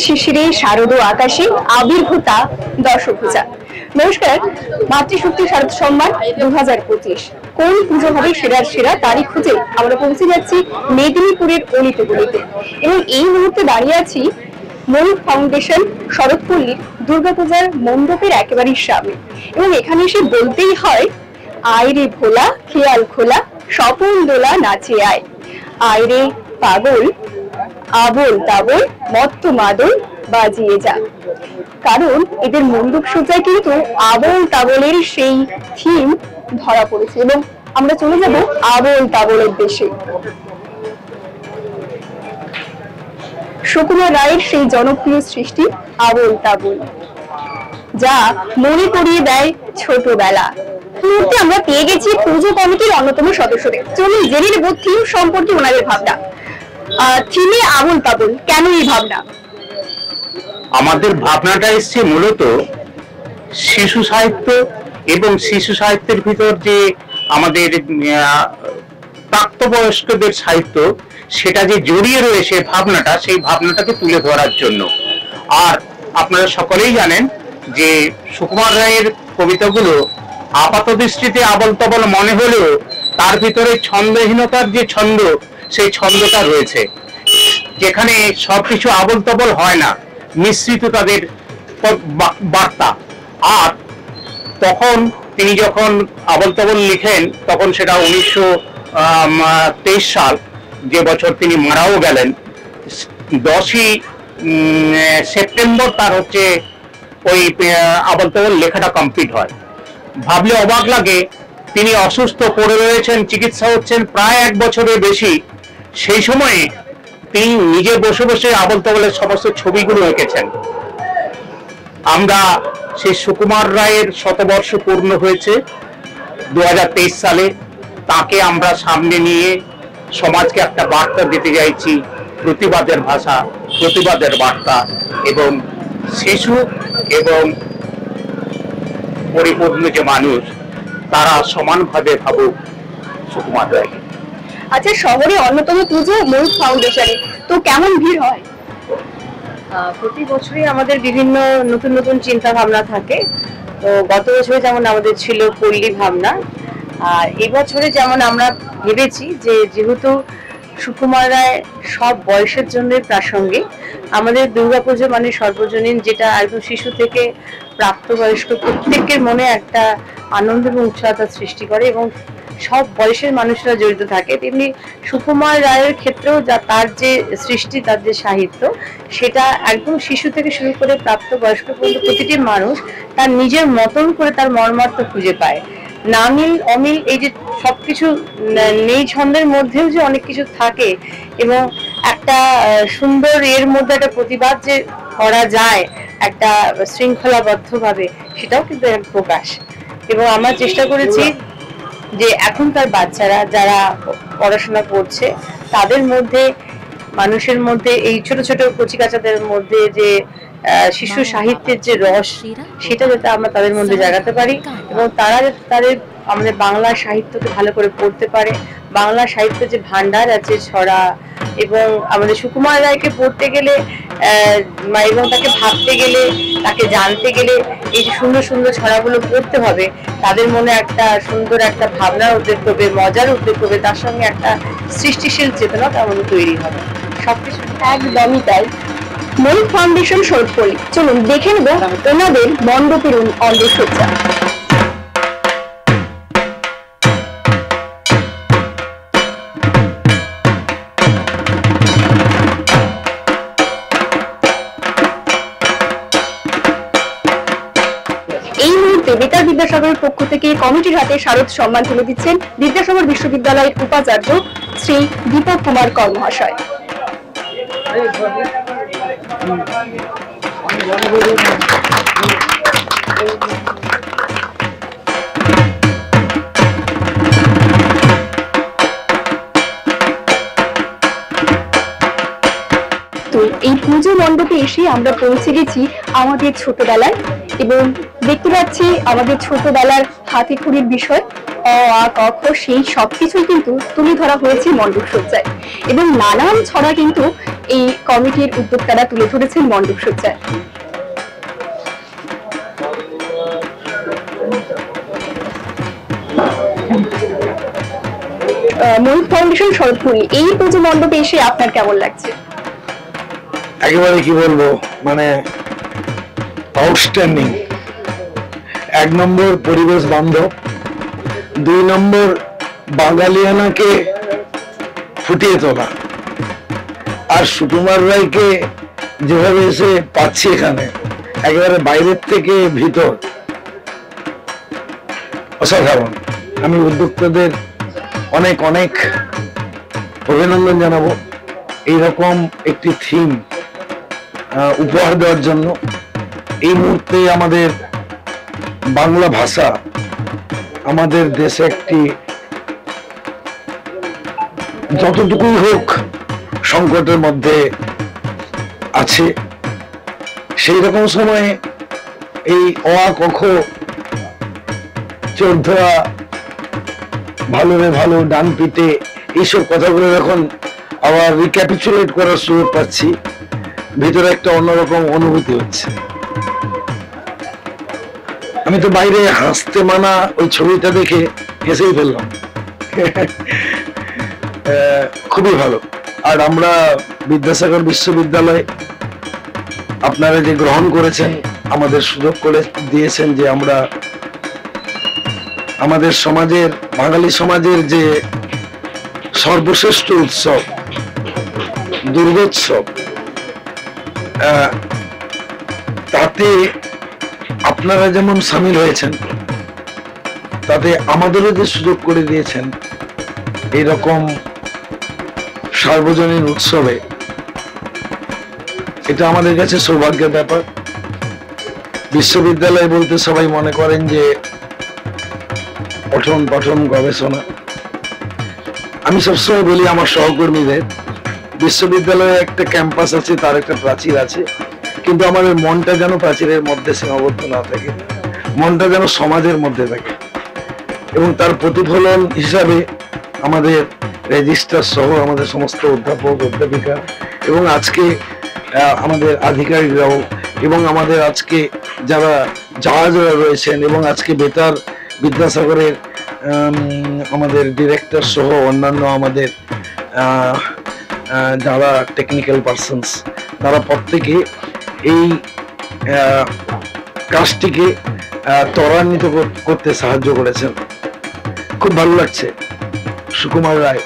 শিশিরে শারদ আকাশে আবির্ভূতা দশভূজা। নমস্কার, মাতৃশক্তি শারদ সম্মান 2025 কোন পুজো হবে সেরার সেরা তারিখ খুঁজে আমরা পৌঁছে যাচ্ছি মেদিনীপুরের অলিতে গলিতে, এবং এই মুহূর্তে দাঁড়িয়ে আছি ময়ূর ফাউন্ডেশন শরৎপল্লীর দুর্গাপূজার মণ্ডপের একেবারে সামনে। এবং এখানে এসে বলতেই হয়, আয় রে ভোলা খেয়াল খোলা স্বপন দোলা নাচে আয়, আয় রে পাগল আবল তাবল মত্ত মাদল বাজিয়ে যা। কারণ এদের মণ্ডপ সজ্জায় কিন্তু আবল তাবলের সেই থিম ধরা পড়েছে, এবং আমরা চলে যাব আবল তাবলের দেশে। সুকুমার রায়ের সেই জনপ্রিয় সৃষ্টি আবল তাবল, যা মনে করিয়ে দেয় ছোটবেলা। মুহূর্তে আমরা পেয়ে গেছি পুজো কমিটির অন্যতম সদস্যদের। চলুন জেনে নেব থিম সম্পর্কে ওনাদের ভাবনা। থিমে আবল তাবল, কেন এই ভাবনা? আমাদের ভাবনাটা এসছে মূলত শিশু সাহিত্য এবং শিশু সাহিত্যের ভিতর যে আমাদের প্রাপ্তবয়স্কদের সাহিত্য, সেটা যে জড়িয়ে রয়েছে ভাবনাটা, সেই ভাবনাটাকে তুলে ধরার জন্য। আর আপনারা সকলেই জানেন যে সুকুমার রায়ের কবিতাগুলো আপাত দৃষ্টিতে আবল তাবল মনে হলেও তার ভিতরে ছন্দহীনতার যে ছন্দ, সেই ছন্দটা রয়েছে, যেখানে সবকিছু আবল তাবল হয় না, মিশ্রিত তাদের বার্তা। আর তখন তিনি যখন আবল তাবল লিখেন, তখন সেটা 1923 সাল, যে বছর তিনি মারাও গেলেন। 10ই সেপ্টেম্বর তার হচ্ছে ওই আবল তাবল লেখাটা কমপ্লিট হয়। ভাবলে অবাক লাগে, তিনি অসুস্থ পড়ে রয়েছেন, চিকিৎসা হচ্ছেন প্রায় 1 বছরের বেশি। সেই সময়ে তিনি নিজে বসে বসে আবল তাবলের সমস্ত ছবিগুলো এঁকেছেন। আমরা সেই সুকুমার রায়ের শতবর্ষ পূর্ণ হয়েছে 2023 সালে, তাকে আমরা সামনে নিয়ে সমাজকে একটা বার্তা দিতে চাইছি, প্রতিবাদের ভাষা, প্রতিবাদের বার্তা, এবং শিশু এবং পরিপূর্ণ যে মানুষ, তারা সমানভাবে ভাবুক সুকুমার রায়কে। আচ্ছা, শহরে অন্যতম পুজো ময়ূর ফাউন্ডেশনে, তো কেমন ভিড় হয়? প্রতি বছরই আমাদের বিভিন্ন নতুন নতুন চিন্তা ভাবনা থাকে। তো গত বছরে যেমন আমাদের ছিল পল্লী ভাবনা, আর এবছরে যেমন আমরা ভেবেছি যে যেহেতু সুকুমার রায় সব বয়সের জন্য প্রাসঙ্গিক, আমাদের দুর্গাপুজো মানে সর্বজনীন, যেটা একদম শিশু থেকে প্রাপ্তবয়স্ক প্রত্যেকের মনে একটা আনন্দ এবং উৎসাহতা সৃষ্টি করে, এবং সব বয়সের মানুষরা জড়িত থাকে। তেমনি সুকুমার রায়ের ক্ষেত্রেও যা তার যে সৃষ্টি, তার যে সাহিত্য, সেটা একদম শিশু থেকে শুরু করে প্রাপ্তবয়স্ক পর্যন্ত প্রতিটি মানুষ তার নিজের মতন করে তার মর্মার্থ খুঁজে পায়। নামিল অমিল এই যে সবকিছু নেই, ছন্দের মধ্যেও যে অনেক কিছু থাকে, এবং একটা সুন্দর এর মধ্যে একটা প্রতিবাদ যে করা যায় একটা শৃঙ্খলাবদ্ধভাবে, সেটাও কিন্তু এক প্রকাশ। এবং আমরা চেষ্টা করেছি যে এখনকার বাচ্চারা যারা পড়াশোনা করছে, তাদের মধ্যে, মানুষের মধ্যে, এই ছোট ছোট কচিকাচাদের মধ্যে যে শিশু সাহিত্যের যে রস, সেটা যাতে আমরা তাদের মধ্যে জাগাতে পারি, এবং তারা যাতে তাদের আমাদের বাংলা সাহিত্যকে ভালো করে পড়তে পারে। বাংলা সাহিত্যের যে ভান্ডার আছে, ছড়া, এবং আমাদের সুকুমার রায়কে পড়তে গেলে এবং তাকে ভাবতে গেলে, তাকে জানতে গেলে, এই যে সুন্দর সুন্দর ছড়াগুলো পড়তে হবে, তাদের মনে একটা সুন্দর একটা ভাবনার উদ্রেক করবে, মজার উদ্রেক করবে, তার সঙ্গে একটা সৃষ্টিশীল চেতনা তার মধ্যে তৈরি হবে। সবকিছু একদমই তাই। ময়ূর ফাউন্ডেশন শরৎপল্লী, চলুন দেখে নেব ওনাদের মণ্ডপের অন্দরসজ্জা। এই মুহূর্তে বেতার বিদ্যাসাগরের পক্ষ থেকে কমিটির হাতে শারদ সম্মান তুলে দিচ্ছেন বিদ্যাসাগর বিশ্ববিদ্যালয়ের উপাচার্য শ্রী দীপক কুমার কর মহাশয়। তো এই পুজো মণ্ডপে এসে আমরা পৌঁছে গেছি আমাদের ছোটবেলায়, এবং দেখতে পাচ্ছি আমাদের ছোটবেলার হাতিখড়ির বিষয়, অ আ ক খ, সেই সবকিছুই কিন্তু তুলে ধরা হয়েছে মণ্ডপ সজ্জায়, এবং নানান ছড়া কিন্তু এই কমিটির উদ্যোক্তারা তুলে ধরেছেন মণ্ডপ সজ্জায়। ময়ূর ফাউন্ডেশন শরৎপুরি এই পুজো মণ্ডপে এসে আপনার কেমন লাগছে? একেবারে কি বলবো, মানে আউটস্ট্যান্ডিং। 1 নম্বর পরিবেশ বান্ধব, 2 নম্বর বাঙালিয়ানাকে ফুটিয়ে তোলা, আর সুকুমার রায়কে যেভাবে এসে পাচ্ছি এখানে, একেবারে বাইরের থেকে ভিতর, অসাধারণ। আমি উদ্যোক্তাদের অনেক অনেক অভিনন্দন জানাবো এইরকম একটি থিম উপহার দেওয়ার জন্য। এই মুহূর্তে আমাদের বাংলা ভাষা আমাদের দেশে একটি যতটুকুই হোক সংকটের মধ্যে আছে, সেই রকম সময়ে এই অ আ ক খ চোর ধোয়া, ভালো রে ভালো, ডান পিটে, এইসব কথাগুলো যখন আবার রিক্যাপিচুলেট করার সুযোগ পাচ্ছি, ভিতরে একটা অন্যরকম অনুভূতি হচ্ছে। আমি তো বাইরে হাসতে মানা ওই ছবিটা দেখে হেসেই ফেললাম। খুবই ভালো। আর আমরা বিদ্যাসাগর বিশ্ববিদ্যালয় আপনারা যে গ্রহণ করেছেন, আমাদের সুযোগ করে দিয়েছেন যে আমরা আমাদের সমাজের, বাঙালি সমাজের যে সর্বশ্রেষ্ঠ উৎসব দুর্গোৎসব, তাতে আপনারা যেমন সামিল হয়েছেন, তাতে আমাদেরও যে সুযোগ করে দিয়েছেন এইরকম সার্বজনীন উৎসবে, এটা আমাদের কাছে সৌভাগ্যের ব্যাপার। বিশ্ববিদ্যালয় বলতে সবাই মনে করেন যে পঠন পঠন গবেষণা। আমি সবসময় বলি আমার সহকর্মীদের, বিশ্ববিদ্যালয়ে একটা ক্যাম্পাস আছে, তার একটা প্রাচীর আছে, কিন্তু আমাদের মনটা যেন প্রাচীরের মধ্যে সীমাবদ্ধ না থাকে, মনটা যেন সমাজের মধ্যে থাকে। এবং তার প্রতিফলন হিসাবে আমাদের রেজিস্ট্রার সহ আমাদের সমস্ত অধ্যাপক অধ্যাপিকা এবং আজকে আমাদের আধিকারিকরাও এবং আমাদের আজকে যারা যারা রয়েছেন এবং আজকে বেতার বিদ্যাসাগরের আমাদের ডিরেক্টর সহ অন্যান্য আমাদের যারা টেকনিক্যাল পার্সনস, তারা প্রত্যেকে এই কাজটিকে ত্বরান্বিত করতে সাহায্য করেছেন। খুব ভালো লাগছে। সুকুমার রায়,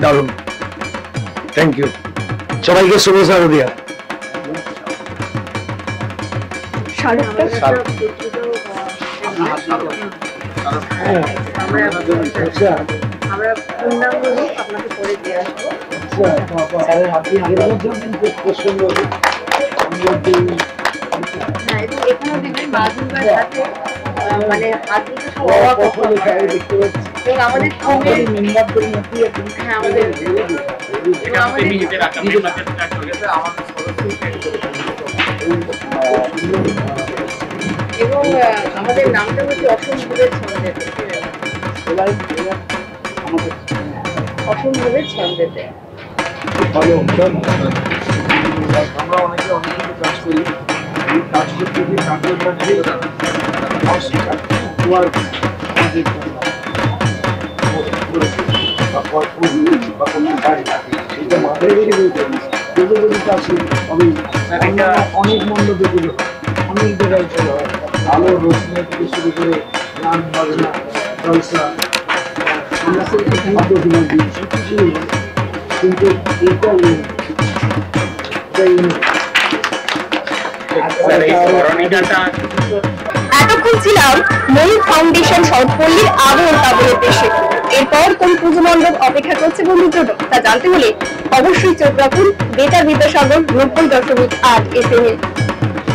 দারুণ, থ্যাংক ইউ। সবাইকে শুভ শারদিয়া। এবং আমাদের নামটা হচ্ছে অসম্ভবের ছন্দেতে, অসম্ভবের ছন্দেতে। আমরা অনেকে অনেক কিছু কাজ করি, এই কাজ করতে গিয়ে কাজের মধ্যে অস্বীকার অনেক মণ্ডপে অনেক জায়গায় চলে হয়, আলো রোশনি থেকে শুরু করে গান বাজনা জলসা, আমরা খাদ্য দিন সবকিছু, কিন্তু এতক্ষণ ছিলাম ময়ূর ফাউন্ডেশন শরৎপল্লীর আবল তাবলের দেশে। এরপর কোন পুজো মণ্ডপ অপেক্ষা করছে বন্ধুর জন্য তা জানতে হলে অবশ্যই চোখ রাখুন বেতার বিদ্যাসাগর 90.8 FM।